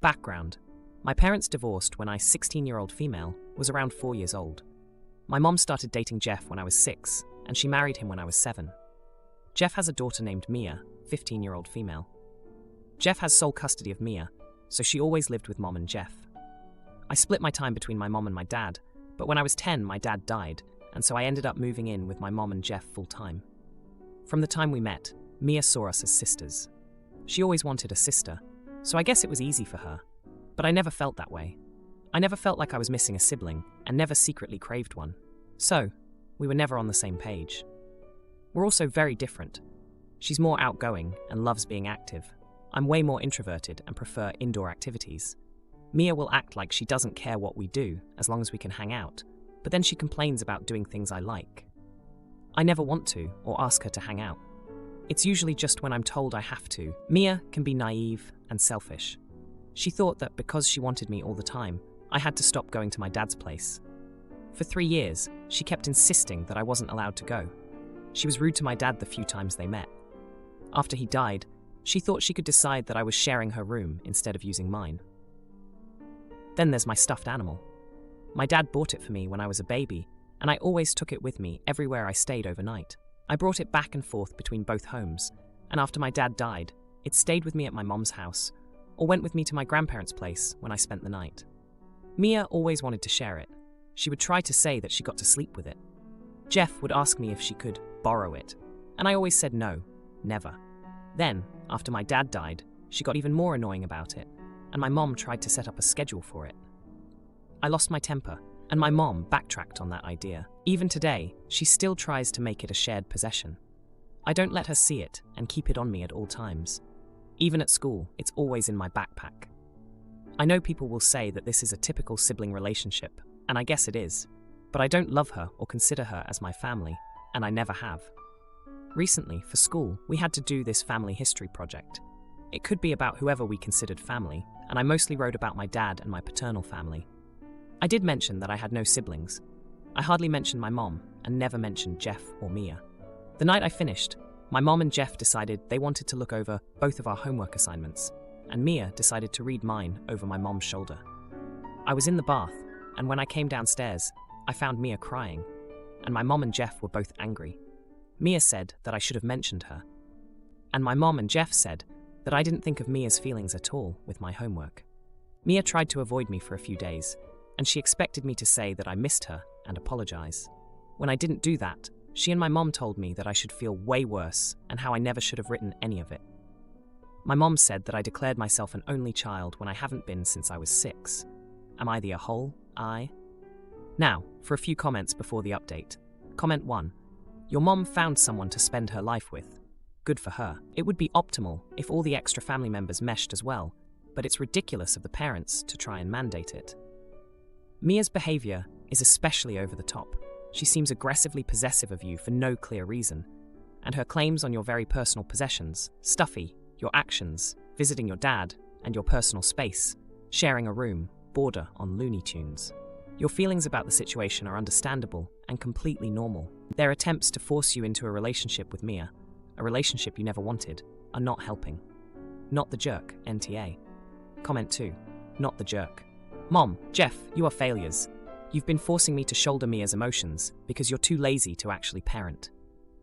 Background. My parents divorced when I, 16-year-old female, was around 4 years old. My mom started dating Jeff when I was 6, and she married him when I was 7. Jeff has a daughter named Mia, 15-year-old female. Jeff has sole custody of Mia, so she always lived with Mom and Jeff. I split my time between my mom and my dad, but when I was 10, my dad died, and so I ended up moving in with my mom and Jeff full-time. From the time we met, Mia saw us as sisters. She always wanted a sister, so I guess it was easy for her. But I never felt that way. I never felt like I was missing a sibling, and never secretly craved one. So, we were never on the same page. We're also very different. She's more outgoing and loves being active. I'm way more introverted and prefer indoor activities. Mia will act like she doesn't care what we do as long as we can hang out, but then she complains about doing things I like. I never want to or ask her to hang out. It's usually just when I'm told I have to. Mia can be naive and selfish. She thought that because she wanted me all the time, I had to stop going to my dad's place. For 3 years, she kept insisting that I wasn't allowed to go. She was rude to my dad the few times they met. After he died, she thought she could decide that I was sharing her room instead of using mine. Then there's my stuffed animal. My dad bought it for me when I was a baby, and I always took it with me everywhere I stayed overnight. I brought it back and forth between both homes, and after my dad died, it stayed with me at my mom's house, or went with me to my grandparents' place when I spent the night. Mia always wanted to share it. She would try to say that she got to sleep with it. Jeff would ask me if she could borrow it, and I always said no, never. Then, after my dad died, she got even more annoying about it, and my mom tried to set up a schedule for it. I lost my temper, and my mom backtracked on that idea. Even today, she still tries to make it a shared possession. I don't let her see it and keep it on me at all times. Even at school, it's always in my backpack. I know people will say that this is a typical sibling relationship, and I guess it is, but I don't love her or consider her as my family, and I never have. Recently, for school, we had to do this family history project. It could be about whoever we considered family, and I mostly wrote about my dad and my paternal family. I did mention that I had no siblings. I hardly mentioned my mom, and never mentioned Jeff or Mia. The night I finished, my mom and Jeff decided they wanted to look over both of our homework assignments, and Mia decided to read mine over my mom's shoulder. I was in the bath, and when I came downstairs, I found Mia crying, and my mom and Jeff were both angry. Mia said that I should have mentioned her, and my mom and Jeff said that I didn't think of Mia's feelings at all with my homework. Mia tried to avoid me for a few days, and she expected me to say that I missed her and apologize. When I didn't do that, she and my mom told me that I should feel way worse and how I never should have written any of it. My mom said that I declared myself an only child when I haven't been since I was 6. Am I the a hole? Now, for a few comments before the update. Comment 1. Your mom found someone to spend her life with. Good for her. It would be optimal if all the extra family members meshed as well, but it's ridiculous of the parents to try and mandate it. Mia's behavior is especially over the top. She seems aggressively possessive of you for no clear reason, and her claims on your very personal possessions, stuffy, your actions, visiting your dad, and your personal space, sharing a room, border on Looney Tunes. Your feelings about the situation are understandable and completely normal. Their attempts to force you into a relationship with Mia, a relationship you never wanted, are not helping. Not the jerk, NTA. Comment 2. Not the jerk. Mom, Jeff, you are failures. You've been forcing me to shoulder Mia's emotions because you're too lazy to actually parent.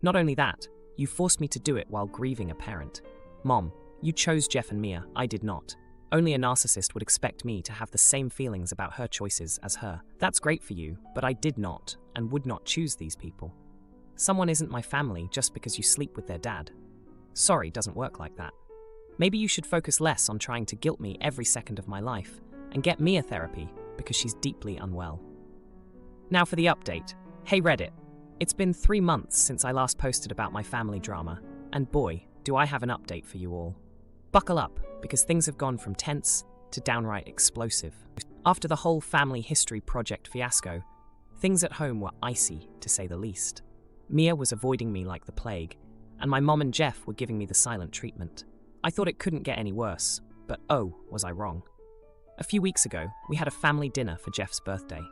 Not only that, you forced me to do it while grieving a parent. Mom, you chose Jeff and Mia, I did not. Only a narcissist would expect me to have the same feelings about her choices as her. That's great for you, but I did not and would not choose these people. Someone isn't my family just because you sleep with their dad. Sorry doesn't work like that. Maybe you should focus less on trying to guilt me every second of my life and get Mia therapy because she's deeply unwell. Now for the update. Hey Reddit, it's been 3 months since I last posted about my family drama, and boy, do I have an update for you all. Buckle up, because things have gone from tense to downright explosive. After the whole family history project fiasco, things at home were icy, to say the least. Mia was avoiding me like the plague, and my mom and Jeff were giving me the silent treatment. I thought it couldn't get any worse, but oh, was I wrong. A few weeks ago, we had a family dinner for Jeff's birthday.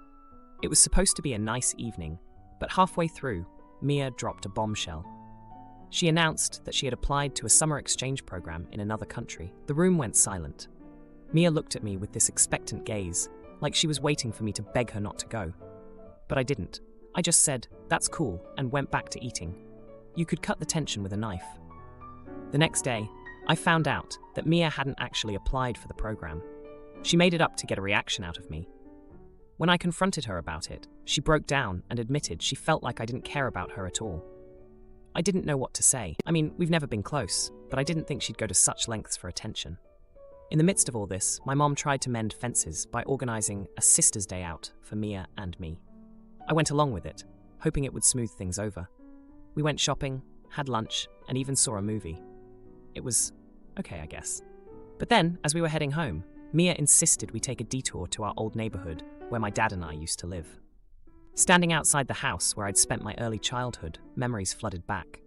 It was supposed to be a nice evening, but halfway through, Mia dropped a bombshell. She announced that she had applied to a summer exchange program in another country. The room went silent. Mia looked at me with this expectant gaze, like she was waiting for me to beg her not to go. But I didn't. I just said, "That's cool," and went back to eating. You could cut the tension with a knife. The next day, I found out that Mia hadn't actually applied for the program. She made it up to get a reaction out of me. When I confronted her about it, she broke down and admitted she felt like I didn't care about her at all. I didn't know what to say. I mean, we've never been close, but I didn't think she'd go to such lengths for attention. In the midst of all this, my mom tried to mend fences by organising a Sisters' Day out for Mia and me. I went along with it, hoping it would smooth things over. We went shopping, had lunch, and even saw a movie. It was okay, I guess. But then, as we were heading home, Mia insisted we take a detour to our old neighbourhood where my dad and I used to live. Standing outside the house where I'd spent my early childhood, memories flooded back.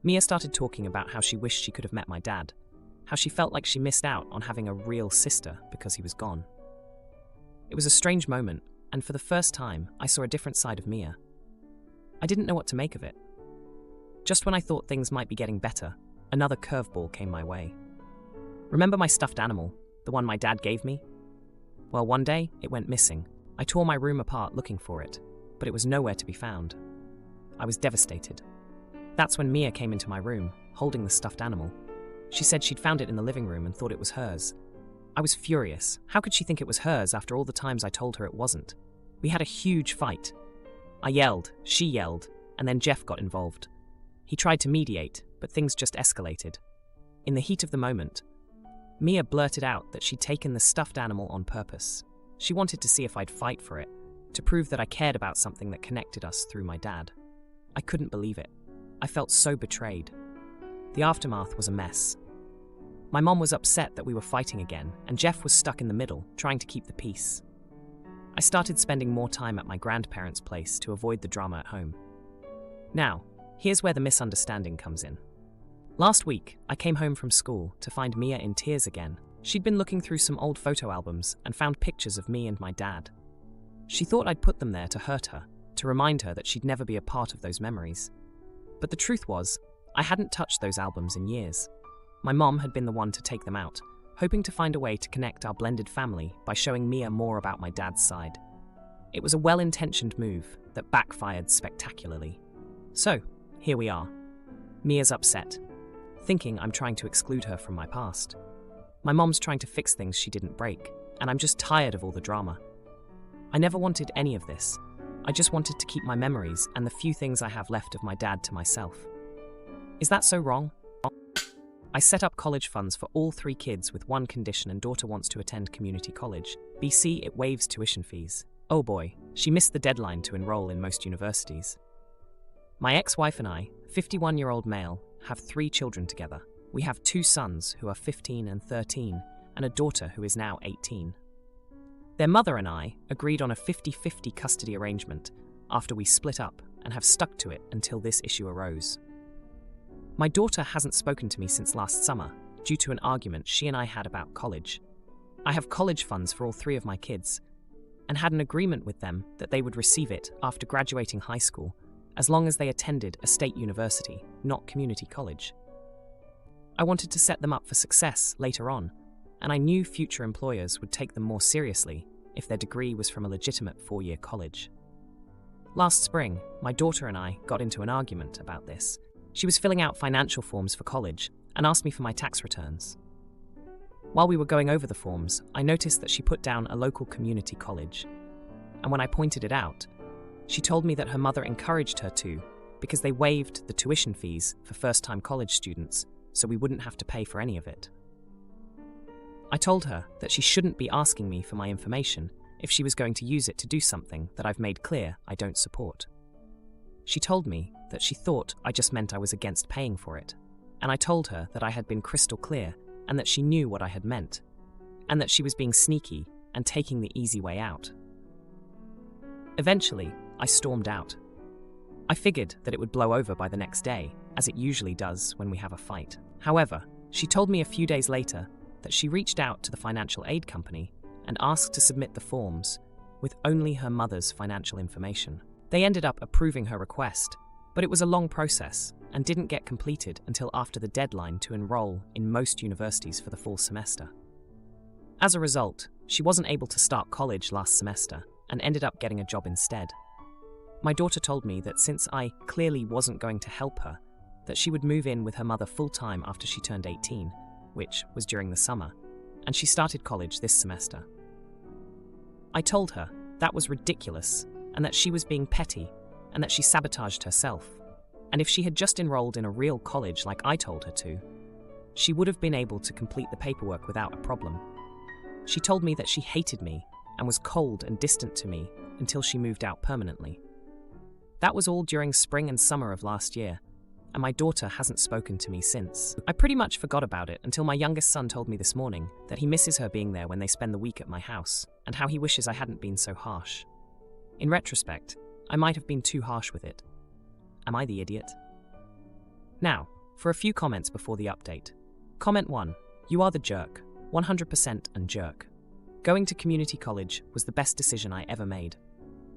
Mia started talking about how she wished she could have met my dad, how she felt like she missed out on having a real sister because he was gone. It was a strange moment, and for the first time, I saw a different side of Mia. I didn't know what to make of it. Just when I thought things might be getting better, another curveball came my way. Remember my stuffed animal, the one my dad gave me? Well, one day, it went missing. I tore my room apart looking for it, but it was nowhere to be found. I was devastated. That's when Mia came into my room, holding the stuffed animal. She said she'd found it in the living room and thought it was hers. I was furious. How could she think it was hers after all the times I told her it wasn't? We had a huge fight. I yelled, she yelled, and then Jeff got involved. He tried to mediate, but things just escalated. In the heat of the moment, Mia blurted out that she'd taken the stuffed animal on purpose. She wanted to see if I'd fight for it, to prove that I cared about something that connected us through my dad. I couldn't believe it. I felt so betrayed. The aftermath was a mess. My mom was upset that we were fighting again, and Jeff was stuck in the middle, trying to keep the peace. I started spending more time at my grandparents' place to avoid the drama at home. Now, here's where the misunderstanding comes in. Last week, I came home from school to find Mia in tears again. She'd been looking through some old photo albums and found pictures of me and my dad. She thought I'd put them there to hurt her, to remind her that she'd never be a part of those memories. But the truth was, I hadn't touched those albums in years. My mom had been the one to take them out, hoping to find a way to connect our blended family by showing Mia more about my dad's side. It was a well-intentioned move that backfired spectacularly. So, here we are. Mia's upset, thinking I'm trying to exclude her from my past. My mom's trying to fix things she didn't break, and I'm just tired of all the drama. I never wanted any of this. I just wanted to keep my memories and the few things I have left of my dad to myself. Is that so wrong? I set up college funds for all 3 kids with one condition, and daughter wants to attend community college. BC, it waives tuition fees. Oh boy, she missed the deadline to enroll in most universities. My ex-wife and I, 51-year-old male, have 3 children together. We have 2 sons who are 15 and 13, and a daughter who is now 18. Their mother and I agreed on a 50-50 custody arrangement after we split up and have stuck to it until this issue arose. My daughter hasn't spoken to me since last summer due to an argument she and I had about college. I have college funds for all 3 of my kids and had an agreement with them that they would receive it after graduating high school as long as they attended a state university, not community college. I wanted to set them up for success later on, and I knew future employers would take them more seriously if their degree was from a legitimate 4-year college. Last spring, my daughter and I got into an argument about this. She was filling out financial forms for college and asked me for my tax returns. While we were going over the forms, I noticed that she put down a local community college. And when I pointed it out, she told me that her mother encouraged her to because they waived the tuition fees for first-time college students, so we wouldn't have to pay for any of it. I told her that she shouldn't be asking me for my information if she was going to use it to do something that I've made clear I don't support. She told me that she thought I just meant I was against paying for it, and I told her that I had been crystal clear and that she knew what I had meant, and that she was being sneaky and taking the easy way out. Eventually, I stormed out. I figured that it would blow over by the next day, as it usually does when we have a fight. However, she told me a few days later that she reached out to the financial aid company and asked to submit the forms with only her mother's financial information. They ended up approving her request, but it was a long process and didn't get completed until after the deadline to enroll in most universities for the fall semester. As a result, she wasn't able to start college last semester and ended up getting a job instead. My daughter told me that since I clearly wasn't going to help her, that she would move in with her mother full-time after she turned 18, which was during the summer, and she started college this semester. I told her that was ridiculous and that she was being petty and that she sabotaged herself. And if she had just enrolled in a real college like I told her to, she would have been able to complete the paperwork without a problem. She told me that she hated me and was cold and distant to me until she moved out permanently. That was all during spring and summer of last year, and my daughter hasn't spoken to me since. I pretty much forgot about it until my youngest son told me this morning that he misses her being there when they spend the week at my house, and how he wishes I hadn't been so harsh. In retrospect, I might have been too harsh with it. Am I the idiot? Now, for a few comments before the update. Comment 1. You are the jerk. 100% and jerk. Going to community college was the best decision I ever made.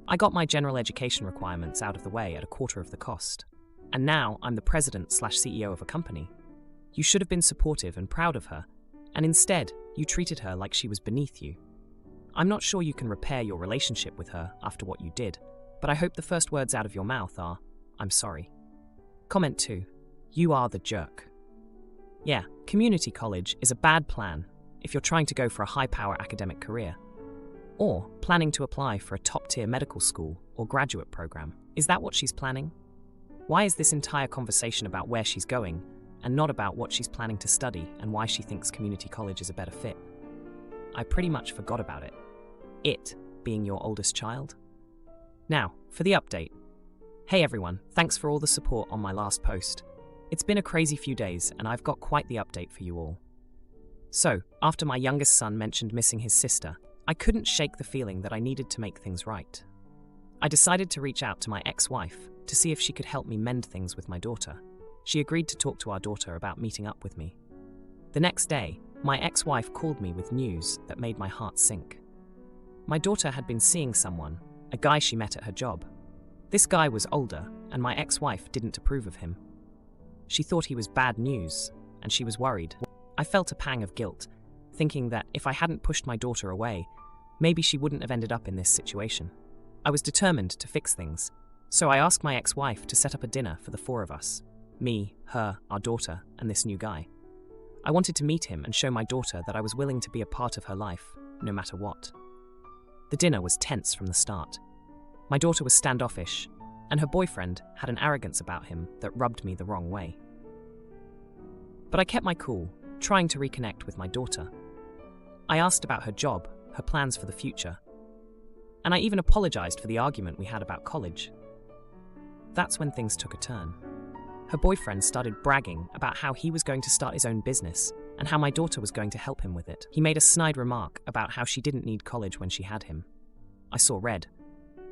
I got my general education requirements out of the way at a quarter of the cost. And now I'm the president/CEO of a company. You should have been supportive and proud of her, and instead, you treated her like she was beneath you. I'm not sure you can repair your relationship with her after what you did, but I hope the first words out of your mouth are, I'm sorry. Comment 2. You are the jerk. Yeah, community college is a bad plan if you're trying to go for a high-power academic career, or planning to apply for a top-tier medical school or graduate program. Is that what she's planning? Why is this entire conversation about where she's going and not about what she's planning to study and why she thinks community college is a better fit? I pretty much forgot about it. It being your oldest child. Now, for the update. Hey everyone, thanks for all the support on my last post. It's been a crazy few days and I've got quite the update for you all. So, after my youngest son mentioned missing his sister, I couldn't shake the feeling that I needed to make things right. I decided to reach out to my ex-wife to see if she could help me mend things with my daughter. She agreed to talk to our daughter about meeting up with me. The next day, my ex-wife called me with news that made my heart sink. My daughter had been seeing someone, a guy she met at her job. This guy was older, and my ex-wife didn't approve of him. She thought he was bad news, and she was worried. I felt a pang of guilt, thinking that if I hadn't pushed my daughter away, maybe she wouldn't have ended up in this situation. I was determined to fix things, so I asked my ex-wife to set up a dinner for the four of us. Me, her, our daughter, and this new guy. I wanted to meet him and show my daughter that I was willing to be a part of her life, no matter what. The dinner was tense from the start. My daughter was standoffish, and her boyfriend had an arrogance about him that rubbed me the wrong way. But I kept my cool, trying to reconnect with my daughter. I asked about her job, her plans for the future, and I even apologized for the argument we had about college. That's when things took a turn. Her boyfriend started bragging about how he was going to start his own business and how my daughter was going to help him with it. He made a snide remark about how she didn't need college when she had him. I saw red,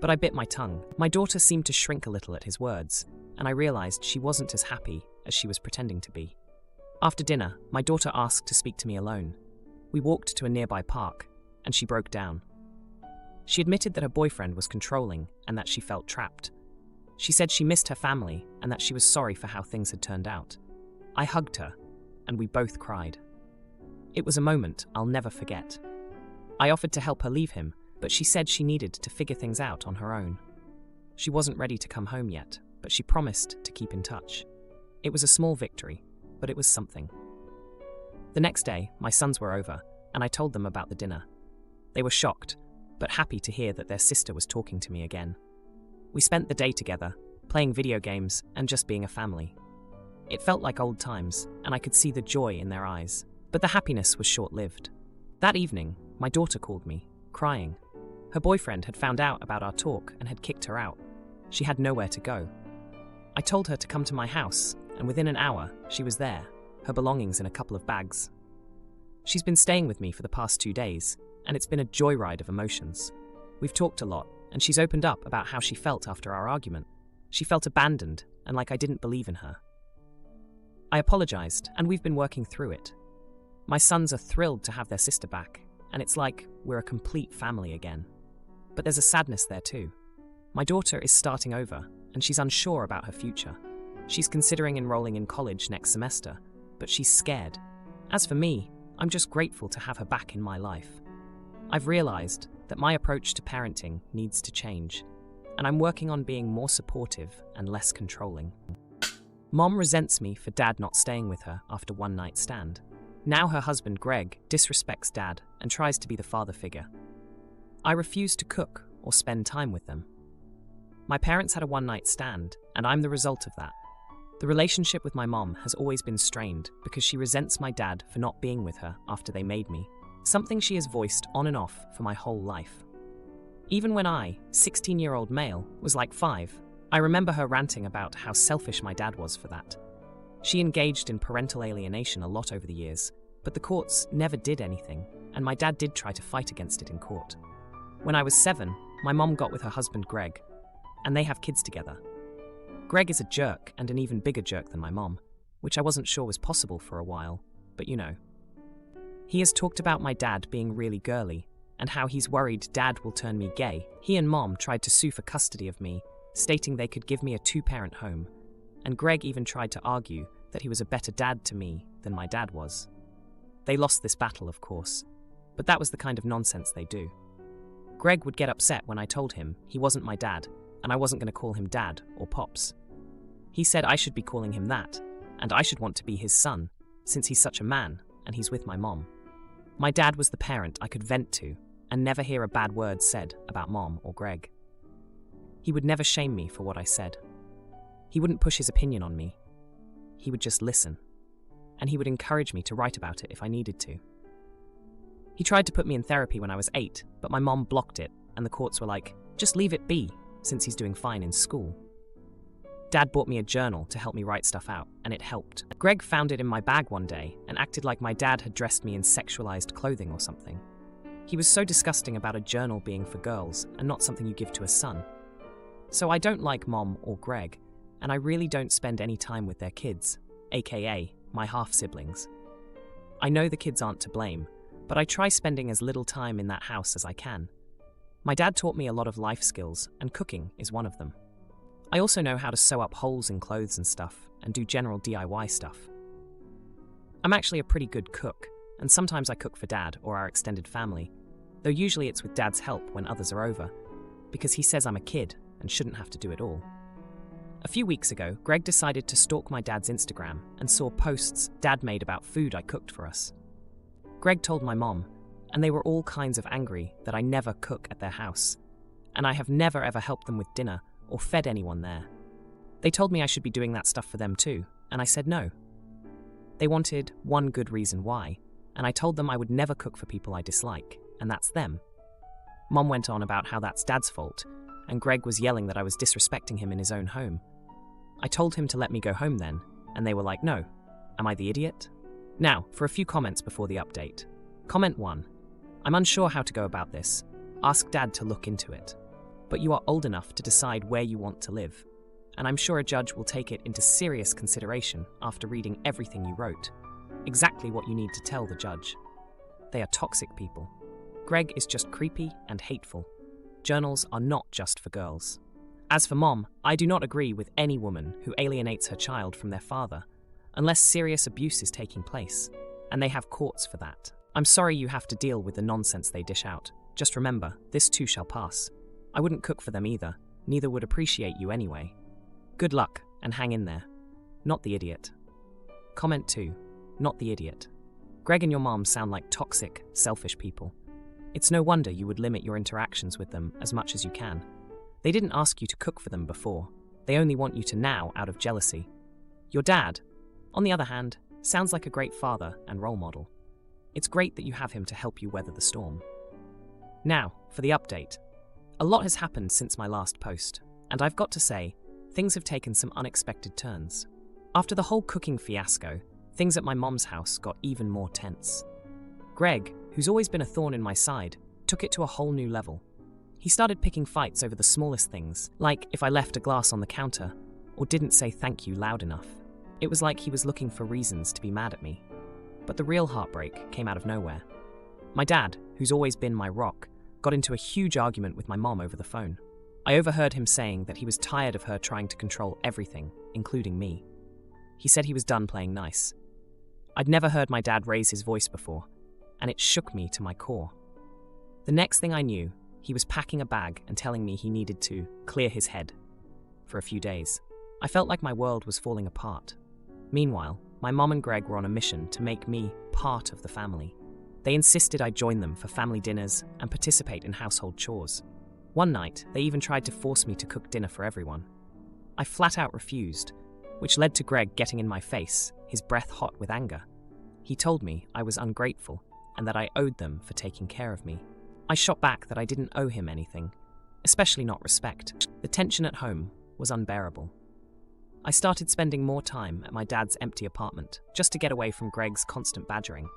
but I bit my tongue. My daughter seemed to shrink a little at his words, and I realized she wasn't as happy as she was pretending to be. After dinner, my daughter asked to speak to me alone. We walked to a nearby park, and she broke down. She admitted that her boyfriend was controlling and that she felt trapped. She said she missed her family and that she was sorry for how things had turned out. I hugged her, and we both cried. It was a moment I'll never forget. I offered to help her leave him, but she said she needed to figure things out on her own. She wasn't ready to come home yet, but she promised to keep in touch. It was a small victory, but it was something. The next day, my sons were over, and I told them about the dinner. They were shocked, but happy to hear that their sister was talking to me again. We spent the day together, playing video games and just being a family. It felt like old times, and I could see the joy in their eyes, but the happiness was short-lived. That evening, my daughter called me, crying. Her boyfriend had found out about our talk and had kicked her out. She had nowhere to go. I told her to come to my house, and within an hour, she was there, her belongings in a couple of bags. She's been staying with me for the past 2 days, and it's been a joyride of emotions. We've talked a lot, and she's opened up about how she felt after our argument. She felt abandoned and like I didn't believe in her. I apologized, and we've been working through it. My sons are thrilled to have their sister back, and it's like we're a complete family again. But there's a sadness there too. My daughter is starting over, and she's unsure about her future. She's considering enrolling in college next semester, but she's scared. As for me, I'm just grateful to have her back in my life. I've realized that my approach to parenting needs to change, and I'm working on being more supportive and less controlling. Mom resents me for Dad not staying with her after one night stand. Now her husband Greg disrespects Dad and tries to be the father figure. I refuse to cook or spend time with them. My parents had a one-night stand, and I'm the result of that. The relationship with my mom has always been strained because she resents my dad for not being with her after they made me, something she has voiced on and off for my whole life. Even when I, 16-year-old male, was like 5, I remember her ranting about how selfish my dad was for that. She engaged in parental alienation a lot over the years, but the courts never did anything, and my dad did try to fight against it in court. When I was 7, my mom got with her husband Greg, and they have kids together. Greg is a jerk, and an even bigger jerk than my mom, which I wasn't sure was possible for a while, but you know. He has talked about my dad being really girly, and how he's worried Dad will turn me gay. He and Mom tried to sue for custody of me, stating they could give me a 2-parent home, and Greg even tried to argue that he was a better dad to me than my dad was. They lost this battle, of course, but that was the kind of nonsense they do. Greg would get upset when I told him he wasn't my dad, and I wasn't going to call him Dad or Pops. He said I should be calling him that, and I should want to be his son, since he's such a man, and he's with my mom. My dad was the parent I could vent to, and never hear a bad word said about Mom or Greg. He would never shame me for what I said. He wouldn't push his opinion on me. He would just listen, and he would encourage me to write about it if I needed to. He tried to put me in therapy when I was 8, but my mom blocked it, and the courts were like, just leave it be, since he's doing fine in school. Dad bought me a journal to help me write stuff out, and it helped. Greg found it in my bag one day and acted like my dad had dressed me in sexualized clothing or something. He was so disgusting about a journal being for girls and not something you give to a son. So I don't like Mom or Greg, and I really don't spend any time with their kids, aka my half-siblings. I know the kids aren't to blame, but I try spending as little time in that house as I can. My dad taught me a lot of life skills, and cooking is one of them. I also know how to sew up holes in clothes and stuff, and do general DIY stuff. I'm actually a pretty good cook, and sometimes I cook for Dad or our extended family, though usually it's with Dad's help when others are over, because he says I'm a kid and shouldn't have to do it all. A few weeks ago, Greg decided to stalk my dad's Instagram and saw posts Dad made about food I cooked for us. Greg told my mom, and they were all kinds of angry that I never cook at their house, and I have never ever helped them with dinner or fed anyone there. They told me I should be doing that stuff for them too, and I said no. They wanted one good reason why, and I told them I would never cook for people I dislike, and that's them. Mom went on about how that's Dad's fault, and Greg was yelling that I was disrespecting him in his own home. I told him to let me go home then, and they were like, no. Am I the idiot? Now, for a few comments before the update. Comment 1. I'm unsure how to go about this. Ask Dad to look into it. But you are old enough to decide where you want to live, and I'm sure a judge will take it into serious consideration after reading everything you wrote. Exactly what you need to tell the judge. They are toxic people. Greg is just creepy and hateful. Journals are not just for girls. As for Mom, I do not agree with any woman who alienates her child from their father, unless serious abuse is taking place, and they have courts for that. I'm sorry you have to deal with the nonsense they dish out. Just remember, this too shall pass. I wouldn't cook for them either, neither would appreciate you anyway. Good luck, and hang in there. Not the idiot. Comment 2. Not the idiot. Greg and your mom sound like toxic, selfish people. It's no wonder you would limit your interactions with them as much as you can. They didn't ask you to cook for them before. They only want you to now out of jealousy. Your dad, on the other hand, sounds like a great father and role model. It's great that you have him to help you weather the storm. Now, for the update. A lot has happened since my last post, and I've got to say, things have taken some unexpected turns. After the whole cooking fiasco, things at my mom's house got even more tense. Greg, who's always been a thorn in my side, took it to a whole new level. He started picking fights over the smallest things, like if I left a glass on the counter, or didn't say thank you loud enough. It was like he was looking for reasons to be mad at me. But the real heartbreak came out of nowhere. My dad, who's always been my rock, got into a huge argument with my mom over the phone. I overheard him saying that he was tired of her trying to control everything, including me. He said he was done playing nice. I'd never heard my dad raise his voice before, and it shook me to my core. The next thing I knew, he was packing a bag and telling me he needed to clear his head for a few days. I felt like my world was falling apart. Meanwhile, my mom and Greg were on a mission to make me part of the family. They insisted I join them for family dinners and participate in household chores. One night, they even tried to force me to cook dinner for everyone. I flat out refused, which led to Greg getting in my face, his breath hot with anger. He told me I was ungrateful and that I owed them for taking care of me. I shot back that I didn't owe him anything, especially not respect. The tension at home was unbearable. I started spending more time at my dad's empty apartment, just to get away from Greg's constant badgering.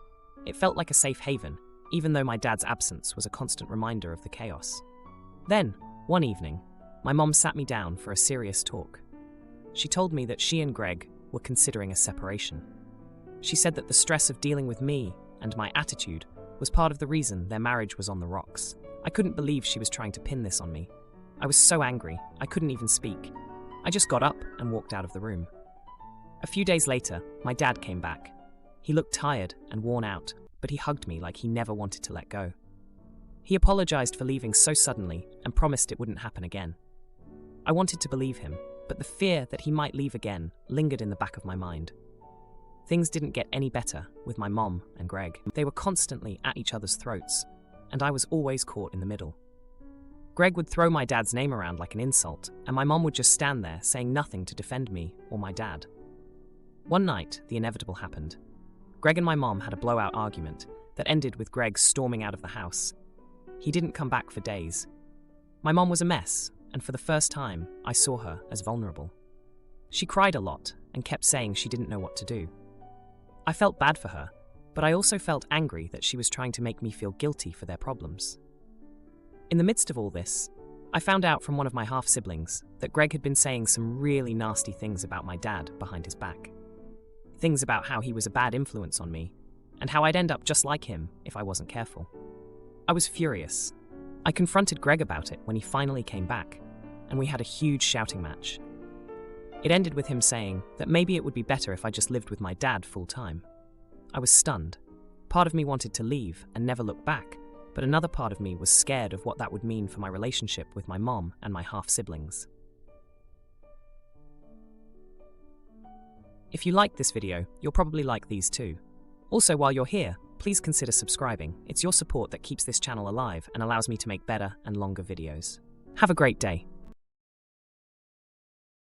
It felt like a safe haven, even though my dad's absence was a constant reminder of the chaos. Then, one evening, my mom sat me down for a serious talk. She told me that she and Greg were considering a separation. She said that the stress of dealing with me and my attitude was part of the reason their marriage was on the rocks. I couldn't believe she was trying to pin this on me. I was so angry, I couldn't even speak. I just got up and walked out of the room. A few days later, my dad came back. He looked tired and worn out, but he hugged me like he never wanted to let go. He apologized for leaving so suddenly and promised it wouldn't happen again. I wanted to believe him, but the fear that he might leave again lingered in the back of my mind. Things didn't get any better with my mom and Greg. They were constantly at each other's throats, and I was always caught in the middle. Greg would throw my dad's name around like an insult, and my mom would just stand there saying nothing to defend me or my dad. One night, the inevitable happened. Greg and my mom had a blowout argument that ended with Greg storming out of the house. He didn't come back for days. My mom was a mess, and for the first time, I saw her as vulnerable. She cried a lot and kept saying she didn't know what to do. I felt bad for her, but I also felt angry that she was trying to make me feel guilty for their problems. In the midst of all this, I found out from one of my half-siblings that Greg had been saying some really nasty things about my dad behind his back. Things about how he was a bad influence on me, and how I'd end up just like him if I wasn't careful. I was furious. I confronted Greg about it when he finally came back, and we had a huge shouting match. It ended with him saying that maybe it would be better if I just lived with my dad full-time. I was stunned. Part of me wanted to leave and never look back, but another part of me was scared of what that would mean for my relationship with my mom and my half-siblings. If you liked this video, you'll probably like these too. Also, while you're here, please consider subscribing. It's your support that keeps this channel alive and allows me to make better and longer videos. Have a great day.